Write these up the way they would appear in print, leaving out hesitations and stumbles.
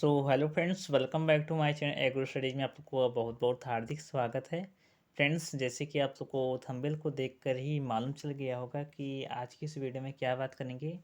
So hello friends, welcome back to my channel agro studies में आप लोग को बहुत बहुत हार्दिक स्वागत है। फ्रेंड्स, जैसे कि आप लोग को थंबनेल को देखकर ही मालूम चल गया होगा कि आज की इस वीडियो में क्या बात करेंगे।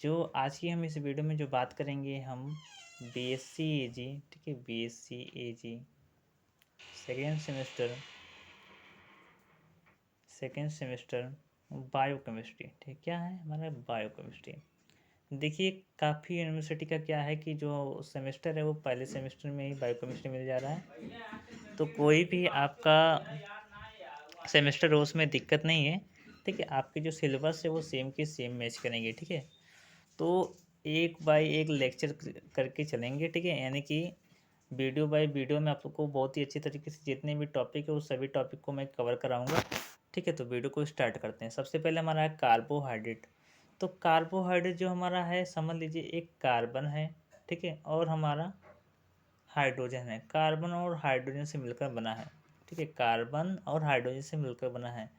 जो आज की हम इस वीडियो में जो बात करेंगे हम बीएससी एजी, ठीक है, बीएससी एजी सेकेंड सेमेस्टर बायोकेमिस्ट्री। ठीक, क्या है हमारा बायोकेमिस्ट्री। देखिए, काफ़ी यूनिवर्सिटी का क्या है कि जो सेमेस्टर है वो पहले सेमेस्टर में ही बायोकेमिस्ट्री मिल जा रहा है। तो कोई भी आपका सेमेस्टर हो उसमें दिक्कत नहीं है। ठीक है, आपके जो सिलेबस है वो सेम के सेम मैच करेंगे। ठीक है, तो एक बाय एक लेक्चर करके चलेंगे। ठीक है, यानी कि वीडियो बाय वीडियो में आप लोग को बहुत ही अच्छी तरीके से जितने भी टॉपिक है उस सभी टॉपिक को मैं कवर कराऊंगा। ठीक है, तो वीडियो को स्टार्ट करते हैं। सबसे पहले हमारा है कार्बोहाइड्रेट। तो कार्बोहाइड्रेट जो हमारा है, समझ लीजिए एक कार्बन है, ठीक है, और हमारा हाइड्रोजन है। कार्बन और हाइड्रोजन से मिलकर बना है। ठीक है, कार्बन और हाइड्रोजन से मिलकर बना है।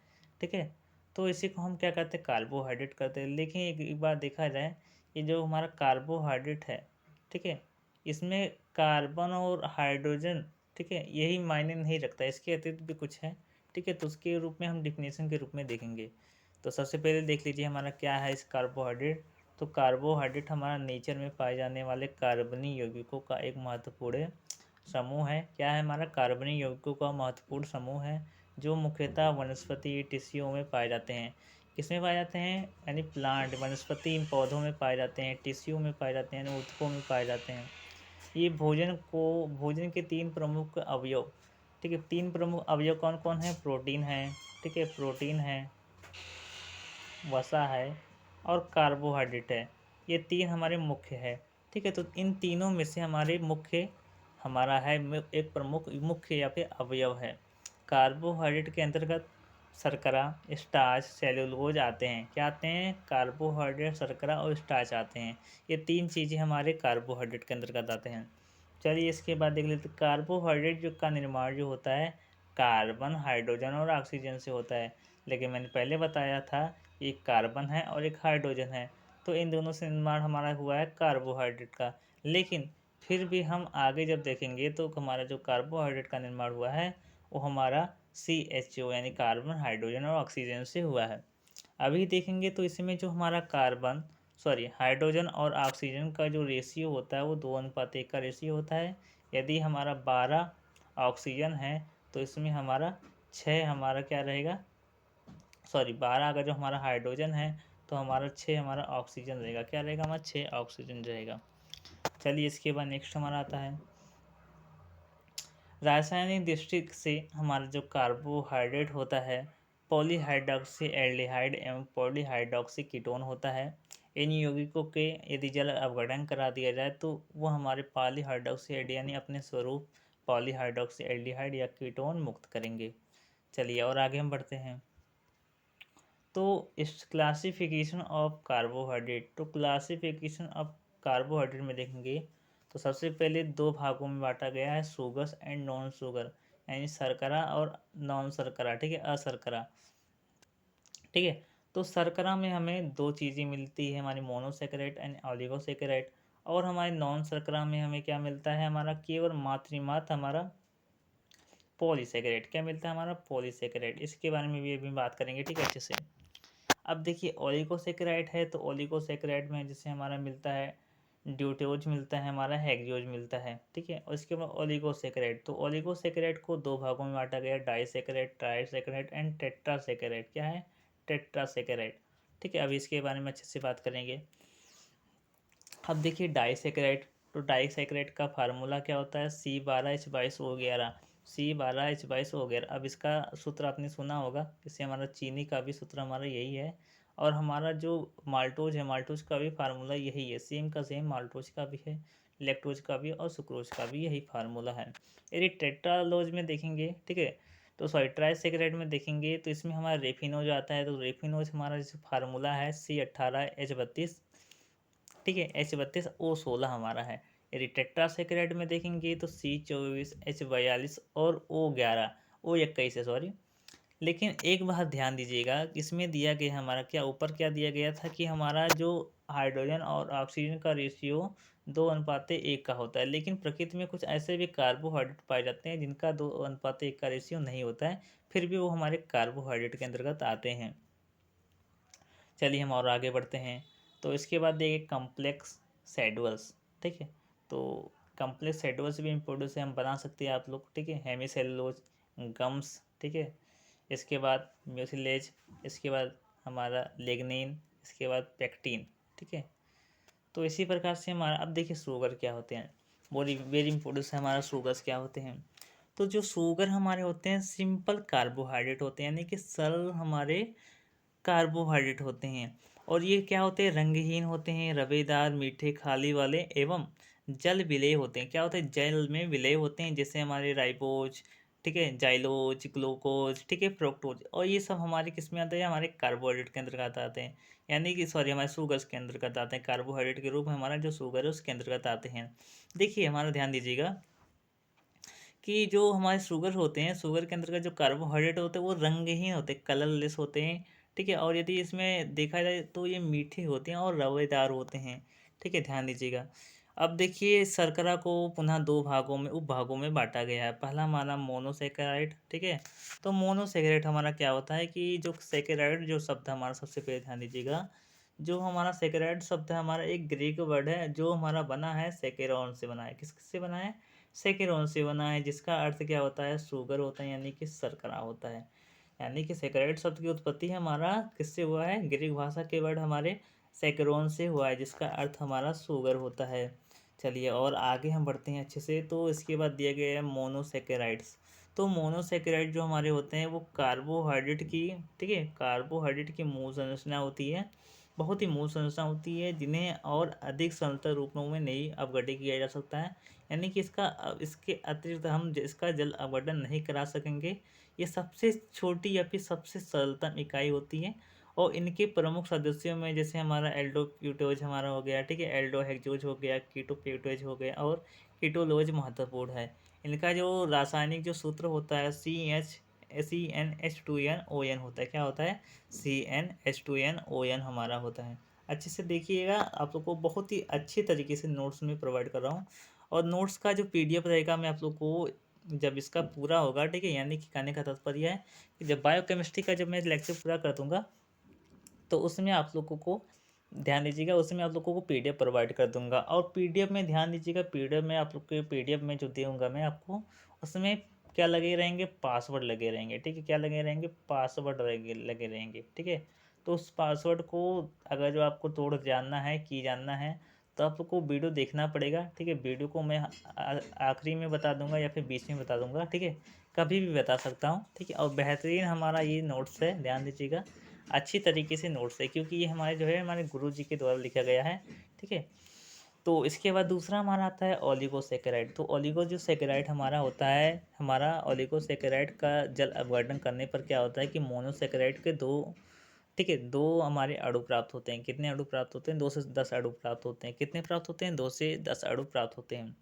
ठीक है, तो इसी को हम क्या कहते हैं, कार्बोहाइड्रेट कहते हैं। लेकिन एक बार देखा जाए, ये जो हमारा कार्बोहाइड्रेट है, ठीक है, इसमें कार्बन और हाइड्रोजन, ठीक है, यही मायने नहीं रखता, इसके अतिरिक्त भी कुछ है। ठीक है, तो उसके रूप में हम डिफिनेशन के रूप में देखेंगे। तो सबसे पहले देख लीजिए हमारा क्या है इस कार्बोहाइड्रेट। तो कार्बोहाइड्रेट हमारा नेचर में पाए जाने वाले कार्बनी यौगिकों का एक महत्वपूर्ण समूह है। क्या है हमारा, कार्बनी यौगिकों का महत्वपूर्ण समूह है, जो मुख्यतः वनस्पति टिश्यूओं में पाए जाते हैं। किसमें पाए जाते हैं, यानी प्लांट वनस्पति पौधों में पाए जाते हैं, टिश्यू में पाए जाते हैं, ऊतकों में पाए जाते हैं। ये भोजन के तीन प्रमुख अवयव, ठीक है, तीन प्रमुख अवयव कौन कौन है, प्रोटीन है, ठीक है, प्रोटीन है, वसा है और कार्बोहाइड्रेट है। ये तीन हमारे मुख्य है। ठीक है, तो इन तीनों में से हमारे मुख्य हमारा है एक प्रमुख मुख्य या फिर अवयव है। कार्बोहाइड्रेट के अंतर्गत शर्करा, स्टार्च, सेलुलोज आते हैं। क्या आते हैं, कार्बोहाइड्रेट, शर्करा और स्टार्च आते हैं। ये तीन चीज़ें हमारे कार्बोहाइड्रेट के अंतर्गत आते हैं। चलिए इसके बाद देख लेते, कार्बोहाइड्रेट जो का निर्माण जो होता है कार्बन, हाइड्रोजन और ऑक्सीजन से होता है। लेकिन मैंने पहले बताया था एक कार्बन है और एक हाइड्रोजन है, तो इन दोनों से निर्माण हमारा हुआ है कार्बोहाइड्रेट का। लेकिन फिर भी हम आगे जब देखेंगे तो हमारा जो कार्बोहाइड्रेट का निर्माण हुआ है वो हमारा CHO यानी कार्बन, हाइड्रोजन और ऑक्सीजन से हुआ है। अभी देखेंगे तो इसमें जो हमारा कार्बन सॉरी हाइड्रोजन और ऑक्सीजन का जो रेशियो होता है वो 2:1 का रेशियो होता है। यदि हमारा 12 ऑक्सीजन है तो इसमें हमारा 6 हमारा क्या रहेगा, सॉरी 12 अगर जो हमारा हाइड्रोजन है तो हमारा 6 हमारा ऑक्सीजन रहेगा। क्या रहेगा, हमारा 6 ऑक्सीजन रहेगा। चलिए इसके बाद नेक्स्ट हमारा आता है, रासायनिक दृष्टि से हमारा जो कार्बोहाइड्रेट होता है पॉलीहाइड्रॉक्सी एल्डिहाइड एवं पॉलीहाइड्रॉक्सी कीटोन होता है। इन यौगिकों के यदि जल अपघटन करा दिया जाए तो वो हमारे पॉलीहाइड्रॉक्सी यानी अपने स्वरूप पॉलीहाइड्रॉक्सी एल्डिहाइड या कीटोन मुक्त करेंगे। चलिए और आगे हम बढ़ते हैं। तो इस क्लासिफिकेशन ऑफ कार्बोहाइड्रेट, तो क्लासिफिकेशन ऑफ कार्बोहाइड्रेट में देखेंगे तो सबसे पहले दो भागों में बांटा गया है, शुगर्स एंड नॉन शुगर, यानी शर्करा और नॉन शर्करा, ठीक है, अशर्करा। ठीक है, तो शर्करा में हमें दो चीज़ें मिलती है, हमारी मोनोसेकेराइड एंड ऑलिगोसेकेराइड। और हमारे नॉन शर्करा में हमें क्या मिलता है, हमारा केवल मात्र हमारा पॉलीसेकेराइड। क्या मिलता है, हमारा पॉलीसेकेराइड। इसके बारे में भी अभी बात करेंगे, ठीक है, अच्छे से। अब देखिए ओलिगोसेकेराइड है तो ओलिगोसेकेराइड में जैसे हमारा मिलता है ड्यूटेरोज मिलता है, हमारा हेक्सोज मिलता है, ठीक है। और इसके बाद ओलिगोसेकेराइड, तो ओलिगोसेकेराइड को दो भागों में बांटा गया, डाइसेकेराइड, ट्राइसेकेराइड एंड टेट्रासेकेराइड। क्या है, टेट्रासेकेराइड। ठीक है, अभी इसके बारे में अच्छे से बात करेंगे। अब देखिए डाइसेकेराइड, तो डाइसेकेराइड का फार्मूला क्या होता है, C12H22O11, C12H22O11। अब इसका सूत्र आपने सुना होगा, इससे हमारा चीनी का भी सूत्र हमारा यही है। और हमारा जो माल्टोज है, माल्टोज का भी फार्मूला यही है, सेम का सेम माल्टोज का भी है, लैक्टोज का भी और सुक्रोज का भी यही फार्मूला है। यदि टेट्रालोज में देखेंगे, ठीक है, तो सॉरी ट्राइसेकेराइड में देखेंगे तो इसमें हमारा रेफिनोज आता है। तो रेफिनोज हमारा जो फार्मूला है C18H32, ठीक है, H32O16 हमारा है। यदि टेट्रासेकेराइड में देखेंगे तो C24H42 और O11 है, सॉरी। लेकिन एक बात ध्यान दीजिएगा, इसमें दिया गया हमारा क्या, ऊपर क्या दिया गया था कि हमारा जो हाइड्रोजन और ऑक्सीजन का रेशियो 2:1 का होता है। लेकिन प्रकृति में कुछ ऐसे भी कार्बोहाइड्रेट पाए जाते हैं जिनका 2:1 का रेशियो नहीं होता है, फिर भी वो हमारे कार्बोहाइड्रेट के अंतर्गत आते हैं। चलिए हम और आगे बढ़ते हैं। तो इसके बाद देखिए कॉम्प्लेक्स शेड्यूल्स, ठीक है। तो कॉम्प्लेक्स शेड्यूल्स भी इम्पोर्टेंट से हम बना सकते हैं आप लोग, ठीक है। हेमिसेलुलोज, गम्स, ठीक है। इसके बाद म्यूसिलेज, इसके बाद हमारा लिग्निन, इसके बाद पेक्टिन, ठीक है। तो इसी प्रकार से हमारा अब देखिए शुगर क्या होते हैं, वेरी वेरी इंपॉर्टेंट है हमारा शुगर्स क्या होते हैं। तो जो शुगर हमारे होते हैं सिंपल कार्बोहाइड्रेट होते हैं, यानी कि सरल हमारे कार्बोहाइड्रेट होते हैं। और ये क्या होते हैं, रंगहीन होते हैं, रवेदार, मीठे, खाली वाले एवं जल विलेय होते हैं। क्या होते हैं, जल में विलेय होते हैं, जैसे हमारे राइबोज, ठीक है, जाइलोज, ग्लूकोज, ठीक है, फ्रुक्टोज। और ये सब हमारे किस में आते हैं, हमारे कार्बोहाइड्रेट के अंतर्गत आते हैं, यानी कि सॉरी हमारे शुगर्स के अंतर्गत आते हैं। कार्बोहाइड्रेट के रूप में हमारा जो शुगर है उसके अंतर्गत आते हैं। देखिए हमारा ध्यान दीजिएगा कि जो हमारे शुगर होते हैं, शुगर के अंतर्गत जो कार्बोहाइड्रेट होते हैं वो रंगहीन होते हैं, कलरलेस होते हैं, ठीक है। और यदि इसमें देखा जाए तो ये मीठे होते हैं और रवेदार होते हैं, ठीक है, ध्यान दीजिएगा। अब देखिए शर्करा को पुनः दो भागों में उपभागों में बांटा गया है। पहला हमारा मोनोसेकेराइड, ठीक है। तो मोनोसेकेराइड हमारा क्या होता है कि जो सेकेराइड जो शब्द है हमारा, सबसे पहले ध्यान दीजिएगा, जो हमारा सेकेराइड शब्द है हमारा एक ग्रीक वर्ड है जो हमारा बना है सेकेरॉन से बना है। किससे बना है, सेकेरॉन से बना है, जिसका अर्थ क्या होता है, शुगर होता है, यानी कि शर्करा होता है। यानी कि सेकेराइड शब्द की उत्पत्ति हमारा किससे हुआ है, ग्रीक भाषा के वर्ड हमारे सेकेरॉन से हुआ है, जिसका अर्थ हमारा शुगर होता है। चलिए और आगे हम बढ़ते हैं अच्छे से। तो इसके बाद दिया गया है मोनोसेकेराइड्स। तो मोनोसेकेराइड जो हमारे होते हैं वो कार्बोहाइड्रेट की, ठीक है, कार्बोहाइड्रेट की मूल संरचना होती है, बहुत ही मूल संरचना होती है, जिन्हें और अधिक सरलतर रूपों में नहीं अपघटित किया जा सकता है। यानी कि इसके अतिरिक्त हम इसका जल अपघटन नहीं करा सकेंगे। ये सबसे छोटी या फिर सबसे सरलतम इकाई होती है। और इनके प्रमुख सदस्यों में जैसे हमारा एल्डोक्यूटोज हमारा हो गया, ठीक है, एल्डोहेक्सोज हो गया, कीटोपेक्टोज हो गया और कीटोलोज महत्वपूर्ण है। इनका जो रासायनिक जो सूत्र होता है CnH2n होता है। क्या होता है, CnH2n हमारा होता है। अच्छे से देखिएगा, आप लोग को बहुत ही अच्छे तरीके से नोट्स में प्रोवाइड कर रहा हूँ। और नोट्स का जो PDF रहेगा मैं आप लोग को जब इसका पूरा होगा, ठीक है, यानी कि कहने का तात्पर्य है कि जब बायोकेमिस्ट्री का जब मैं लेक्चर पूरा कर दूंगा तो उसमें आप लोगों को ध्यान दीजिएगा, उसमें आप लोगों को PDF प्रोवाइड कर दूंगा। और PDF में ध्यान दीजिएगा, PDF में आप लोग के PDF में जो दूंगा मैं आपको, उसमें क्या लगे रहेंगे, पासवर्ड लगे रहेंगे, ठीक है, क्या लगे रहेंगे, पासवर्ड लगे रहेंगे, ठीक है। तो उस पासवर्ड को अगर जो आपको तोड़ जानना है, की जानना है, तो आप लोग को वीडियो देखना पड़ेगा, ठीक है। वीडियो को मैं आखिरी में बता दूंगा या फिर बीच में बता दूंगा, ठीक है, कभी भी बता सकता हूँ, ठीक है। और बेहतरीन हमारा ये नोट्स है, ध्यान दीजिएगा, अच्छी तरीके से नोट्स है, क्योंकि ये हमारे जो है हमारे गुरु जी के द्वारा लिखा गया है, ठीक है। तो इसके बाद दूसरा हमारा आता है ओलिगोसेकेराइड। तो ओलिगोसेकेराइड हमारा होता है, हमारा ओलिगोसेकेराइड का जल अपघटन करने पर क्या होता है कि मोनोसेकेराइड के दो, ठीक है, दो हमारे अणु प्राप्त होते हैं। कितने अणु प्राप्त होते हैं, 2 से 10 अणु प्राप्त होते हैं। कितने प्राप्त होते हैं, 2 से 10 अणु प्राप्त होते हैं।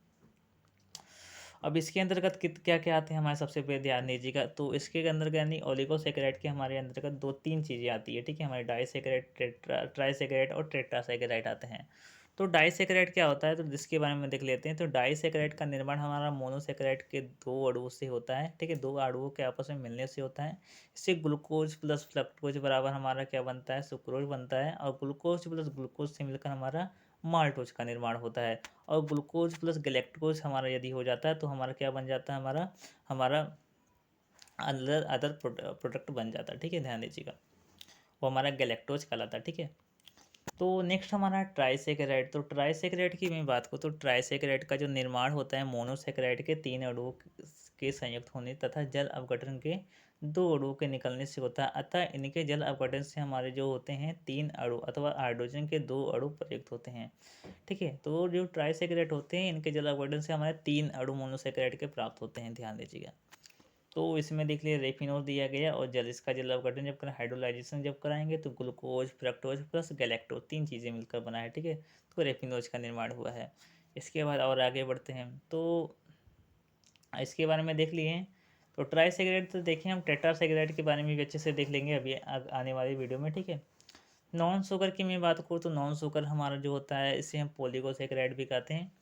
अब इसके अंतर्गत क्या क्या आते हैं हमारे, सबसे पहले ध्यान दीजिएगा। तो इसके अंदर यानी ओलिगोसेकेराइड के हमारे अंतर्गत 2-3 चीज़ें आती है, ठीक है, हमारे डाइसेकेराइड, ट्राइसेकेराइड और टेट्रासेकेराइड आते हैं। तो डाइसेकेराइड क्या होता है, तो जिसके बारे में देख लेते हैं। तो डाइसेकेराइड का निर्माण हमारा मोनोसेकेराइड के 2 अणुओं से होता है, ठीक है, 2 अणुओं के आपस में मिलने से होता है। इससे ग्लूकोज प्लस फ्रक्टोज बराबर हमारा क्या बनता है, सुक्रोज बनता है। और ग्लूकोज प्लस ग्लूकोज से मिलकर हमारा माल्टोज का निर्माण होता है। और ग्लूकोज प्लस गैलेक्टोज हमारा यदि हो जाता है तो हमारा क्या बन जाता है, हमारा हमारा अदर अदर प्रोडक्ट बन जाता है, ठीक है, ध्यान दीजिएगा, वो हमारा गैलेक्टोज कहलाता है, ठीक है। तो नेक्स्ट हमारा ट्राइसेकेराइड। तो ट्राइसेकेराइड की मैं बात करूँ तो ट्राइसेकेराइड का जो निर्माण होता है मोनोसेकेराइड के 3 अणुओं के संयुक्त होने तथा जल अपघटन के 2 अणुओं के निकलने से होता है। अतः इनके जल अपघटन से हमारे जो होते हैं 3 अणु अथवा हाइड्रोजन के 2 अणु प्रयुक्त होते हैं, ठीक है। तो जो ट्राइसेकेराइड होते हैं इनके जल अपघटन से हमारे 3 अणु मोनोसेकेराइड के प्राप्त होते हैं, ध्यान दीजिएगा। तो इसमें देख लिए रेफिनॉल दिया गया, और जल इसका जल अपघटन जब करें, हाइड्रोलाइजेशन जब कराएंगे तो ग्लूकोज, फ्रक्टोज प्लस गैलेक्टोज 3 चीज़ें मिलकर बना है, ठीक है। तो रेफिनोज का निर्माण हुआ है। इसके बाद और आगे बढ़ते हैं तो इसके बारे में देख लिए। तो ट्राईसेकेराइड तो देखें, हम टेट्रासेकेराइड के बारे में भी अच्छे से देख लेंगे अभी आने वाली वीडियो में, ठीक है। नॉन शुगर की मैं बात करूँ तो नॉन शुगर हमारा जो होता है इसे हम पॉलीगोसेकेराइड भी कहते हैं।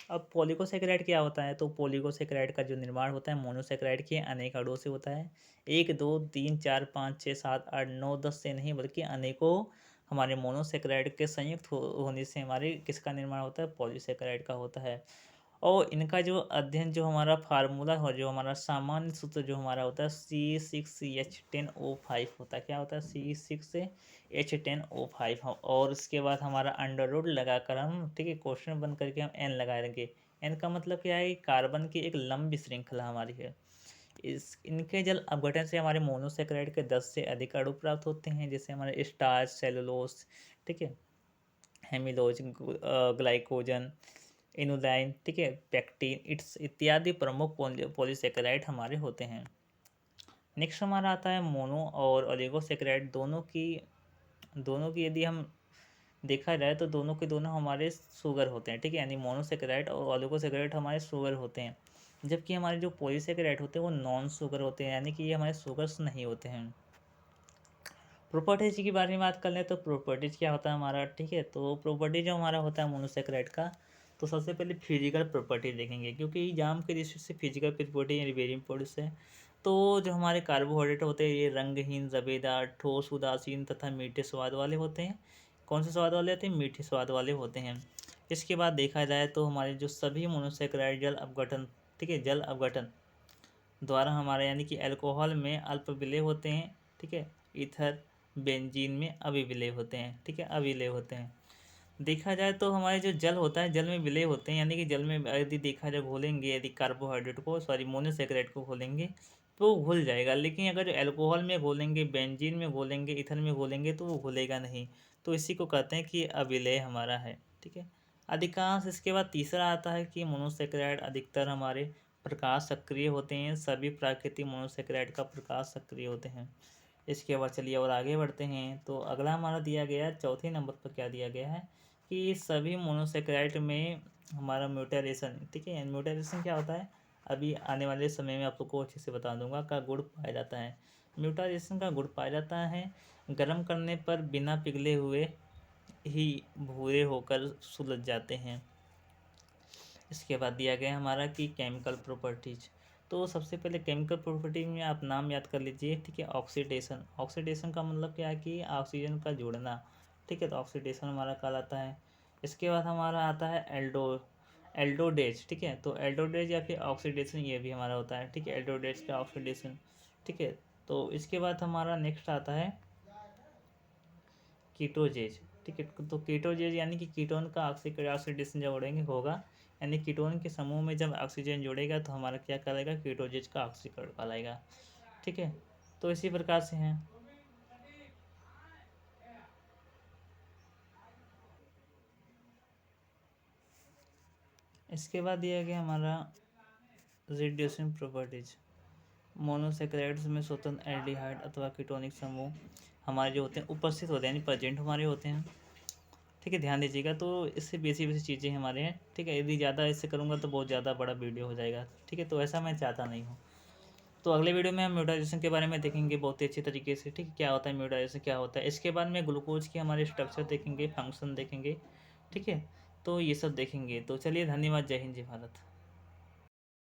अब पॉलीगोसेकेराइड क्या होता है? तो पॉलीगोसेकेराइड का जो निर्माण होता है मोनोसेकेराइड के अनेक अणुओं से होता है। 1, 2, 3, 4, 5, 6, 7, 8, 9, 10 से नहीं बल्कि अनेकों हमारे मोनोसेकेराइड के संयुक्त होने से हमारे किसका निर्माण होता है? पॉलीसेकेराइड का होता है। और इनका जो अध्ययन जो हमारा फार्मूला हो जो हमारा सामान्य सूत्र जो हमारा होता है C6H10O5 होता है। क्या होता है? C6H10O5 और उसके बाद हमारा अंडर रूट लगाकर हम ठीक है क्वेश्चन बन करके हम एन लगा देंगे। एन का मतलब क्या है? कार्बन की एक लंबी श्रृंखला हमारी है। इस इनके जल अपघटन से हमारे मोनोसेकेराइड के 10 से अधिक अणु प्राप्त होते हैं, जैसे हमारे स्टार्च, सेलुलोज, ठीक है, हेमिलोज, ग्लाइकोजन, इनुलाइन, ठीक है, पेक्टिन, इट्स इत्यादि प्रमुख पॉलीसेकेराइड हमारे होते हैं। नेक्स्ट हमारा आता है मोनो और ओलिगोसेकेराइड। दोनों की यदि हम देखा जाए तो दोनों के दोनों हमारे शुगर होते हैं, ठीक है, यानी मोनोसेकेराइड और ओलिगोसेकेराइड हमारे शुगर होते हैं, जबकि हमारे जो पॉलीसेकेराइड होते हैं वो नॉन शुगर होते हैं, यानी कि ये हमारे शुगर्स नहीं होते हैं। प्रॉपर्टीज के बारे में बात कर लें तो प्रॉपर्टीज क्या होता है हमारा, ठीक है, तो प्रॉपर्टी जो हमारा होता है मोनोसेकेराइड का, तो सबसे पहले फिजिकल प्रॉपर्टी देखेंगे क्योंकि एग्जाम के दृष्टि से फिजिकल प्रॉपर्टी यानी वेरी इंपॉर्टेंट है। तो जो हमारे कार्बोहाइड्रेट होते हैं ये रंगहीन, जबेदार, ठोस, उदासीन तथा मीठे स्वाद वाले होते हैं। कौन से स्वाद वाले होते हैं? मीठे स्वाद वाले होते हैं। इसके बाद देखा जाए तो हमारे जो सभी मोनोसेकेराइड जल अपघटन, ठीक है, जल अपघटन द्वारा हमारे यानी कि अल्कोहल में अल्प विलेय होते हैं, ठीक है, ईथर, बेंजीन में अविविलेय होते हैं, ठीक है, अविलेय होते हैं। देखा जाए तो हमारे जो जल होता है जल में विलेय होते हैं, यानी कि जल में यदि देखा जाए घोलेंगे, यदि कार्बोहाइड्रेट को सॉरी मोनोसेकेराइड को घोलेंगे तो वो घुल जाएगा, लेकिन अगर जो अल्कोहल में घोलेंगे, बेंजीन में घोलेंगे, ईथर में घोलेंगे तो वो घुलेगा नहीं। तो इसी को कहते हैं कि अविलेय हमारा है, ठीक है। अधिकांश इसके बाद तीसरा आता है कि मोनोसेकेराइड अधिकतर हमारे प्रकाश सक्रिय होते हैं। सभी प्राकृतिक मोनोसेकेराइड का प्रकाश सक्रिय होते हैं। इसके बाद चलिए और आगे बढ़ते हैं तो अगला हमारा दिया गया है चौथे नंबर पर क्या दिया गया है कि सभी मोनोसेकेराइड में हमारा म्यूटेशन, ठीक है, म्यूटेशन क्या होता है अभी आने वाले समय में आप लोग को अच्छे से बता दूंगा, का गुण पाया जाता है। म्यूटेशन का गुण पाया जाता है गर्म करने पर बिना पिघले हुए ही भूरे होकर सुलझ जाते हैं। इसके बाद दिया गया हमारा कि केमिकल प्रॉपर्टीज। तो सबसे पहले केमिकल प्रॉपर्टी में आप नाम याद कर लीजिए, ठीक है, ऑक्सीडेशन। ऑक्सीडेशन का मतलब क्या है कि ऑक्सीजन का जुड़ना, ठीक है, तो ऑक्सीडेशन हमारा कहलाता है। इसके बाद हमारा आता है एल्डोडेज, ठीक है, तो एल्डोडेज या फिर ऑक्सीडेशन ये भी हमारा होता है, ठीक है, एल्डोडेज का ऑक्सीडेशन, ठीक है। तो इसके बाद हमारा नेक्स्ट आता है कीटोजेज, ठीक है, तो कीटोजेज यानी कि कीटोन का ऑक्सीडेशन जब जोड़ेंगे होगा, यानी कीटोन के समूह में जब ऑक्सीजन जोड़ेगा तो हमारा क्या कहलाएगा? कीटोजेज का ऑक्सीकरण कहलाएगा, ठीक है। तो इसी प्रकार से हैं। इसके बाद दिया गया हमारा रिड्यूसिंग प्रॉपर्टीज। मोनोसेक्राइड्स में स्वतंत्र एल्डिहाइड अथवा कीटोनिक समूह हमारे जो होते हैं उपस्थित होते हैं, यानी प्रेजेंट हमारे होते हैं, ठीक है, ध्यान दीजिएगा। तो इससे बेसिक बेसिक चीज़ें हमारे हैं, ठीक है, यदि ज़्यादा इससे करूँगा तो बहुत ज़्यादा बड़ा वीडियो हो जाएगा, ठीक है, तो ऐसा मैं चाहता नहीं हूँ। तो अगले वीडियो में हम म्यूटाइजेशन के बारे में देखेंगे बहुत ही अच्छी तरीके से, ठीक है, क्या होता है म्यूटाइजेशन, क्या होता है। इसके बाद में ग्लूकोज के हमारे स्ट्रक्चर देखेंगे, फंक्शन देखेंगे, ठीक है, तो ये सब देखेंगे। तो चलिए धन्यवाद, जय हिंद, जय भारत।